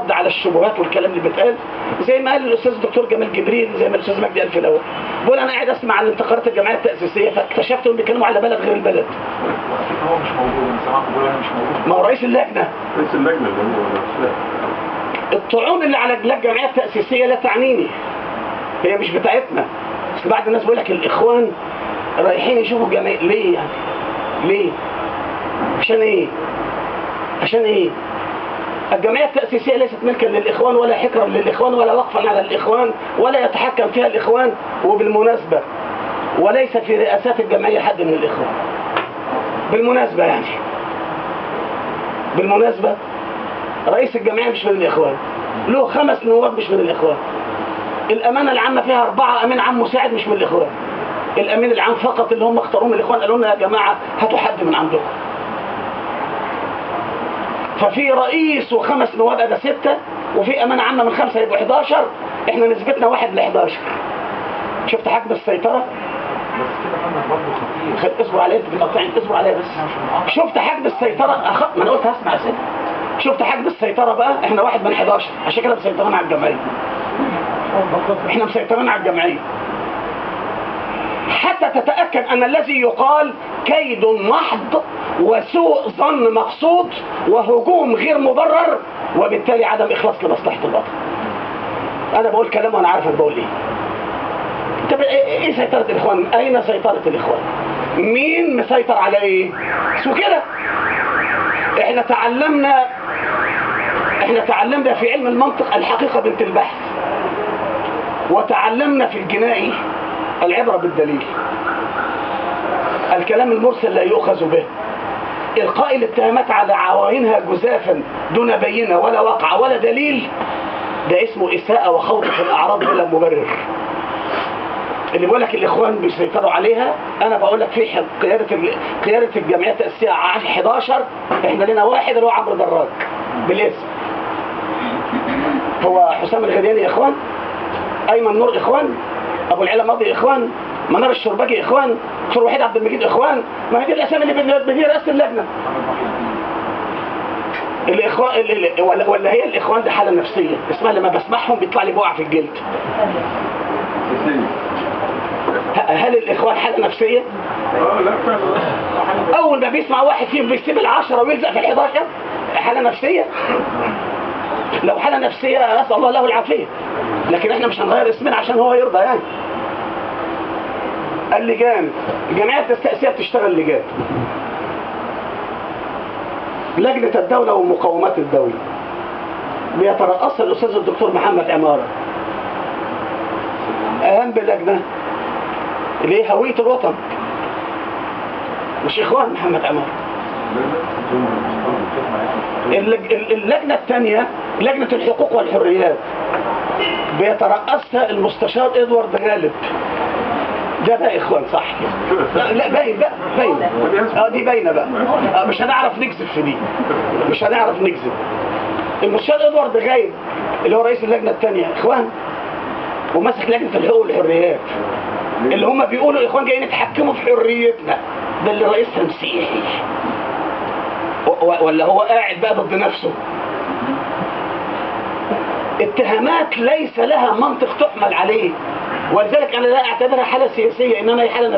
رد على الشبهات والكلام اللي بيتقال، زي ما قال الاستاذ الدكتور جمال جبريل، زي ما الاستاذ مجدي قال في الاول. بقول انا قاعد اسمع عن انتقالات الجمعيه التاسيسيه فاكتشفت انهم بيتكلموا على بلد غير البلد. هو مش موجود، انا سمعت بقول انا مش موجود. ما هو رئيس اللجنه اللي هو الطعون اللي على الجمعيه التاسيسيه لا تعنيني، هي مش بتاعتنا. بس بعض الناس بيقول لك الاخوان رايحين يشوفوا الجمعيه، ليه يعني؟ ليه؟ عشان ايه؟ عشان ايه؟ الجمعيه التاسيسيه ليست ملكا للاخوان ولا حكرا للاخوان ولا وقفا على الاخوان ولا يتحكم فيها الاخوان. وبالمناسبه وليس في رئاسات الجمعيه حد من الاخوان. بالمناسبه يعني بالمناسبه رئيس الجمعيه مش من الاخوان، له 5 نواب مش من الاخوان. الامانه العامه فيها 4 امين عام مساعد مش من الاخوان. الامين العام فقط اللي هم اختاروه من الاخوان قالوا لنا يا جماعه هاتوا حد من عندكم. ففي رئيس و5 نواب ادي 6، وفي امانه عامه من 5 يبقوا 11. احنا نسبتنا 1 ل11. شفت حجم السيطره؟ بس كده فندم برضه خطير. اصبر عليا انت بتقطعني، اصبر عليا بس. شفت حجم السيطره؟ ما انا قلت هسمع اسئله. شفت حجم السيطره بقى؟ احنا 1 من 11، عشان كده مسيطرين على الجمعيه. احنا مسيطرين على الجمعيه حتى تتاكد ان الذي يقال كيد محض وسوء ظن مقصود وهجوم غير مبرر، وبالتالي عدم اخلاص لمصلحه الوطن. انا بقول كلام وانا عارف انا بقول ايه. طب ايه سيطره الاخوان؟ اين سيطره الاخوان؟ مين مسيطر على ايه؟ شو كده؟ احنا تعلمنا في علم المنطق الحقيقه بنت البحث، وتعلمنا في الجنائي العبره بالدليل. الكلام المرسل لا يؤخذ به. إلقاء الاتهامات على عوائنها جزافا دون بينة ولا وقع ولا دليل، ده اسمه إساءة وخوض في الأعراض بلا مبرر. اللي بيقول لك الإخوان بيسيطروا عليها، أنا بقول لك في قيادة الجمعية التأسيسية 11، إحنا لنا واحد اللي هو عمرو دراج بالاسم. هو حسام الغرياني إخوان، أيمن نور إخوان، أبو العلا ماضي إخوان، منار الشربجي إخوان، دكتور وحيد عبد المجيد إخوان. ما هي دي الأسامي اللي بدي رئاسة اللجنة. الإخوان ولا هي الإخوان دي حالة نفسية اسمها لما بسمعهم بيطلع لي بقع في الجلد. هل الإخوان حالة نفسية؟ أول ما بيسمع واحد فيهم بيسيب ال10 ويلزق في ال11 حالة نفسية؟ لو حالة نفسية أسأل الله له العافية، لكن احنا مش هنغير اسمنا عشان هو يرضى يعني. اللجان، الجمعيات التأسيسية بتشتغل لجان. لجنة الدولة ومقومات الدولة بيترأسها الأستاذ الدكتور محمد عمارة. أهم لجنة اللي هي هوية الوطن، مش إخوان محمد عمارة. اللجنة الثانية لجنة الحقوق والحريات بيترأسها المستشار إدوارد غالب. ده بقى إخوان صح كده؟ لا باين بقى، باينة. دي باينة بقى. مش هنعرف نكذب في دي، مش هنعرف نكذب. المستشار إدوارد غالب اللي هو رئيس اللجنة الثانية إخوان، وماسك لجنة الحقوق والحريات، اللي هم بيقولوا الإخوان جايين يتحكموا في حريتنا. ده اللي رئيسها مسيحي، ولا هو قاعد بقى ضد نفسه؟ اتهامات ليس لها منطق تحمل عليه، ولذلك أنا لا أعتبرها حالة سياسية، إنما هي حالة نفسية.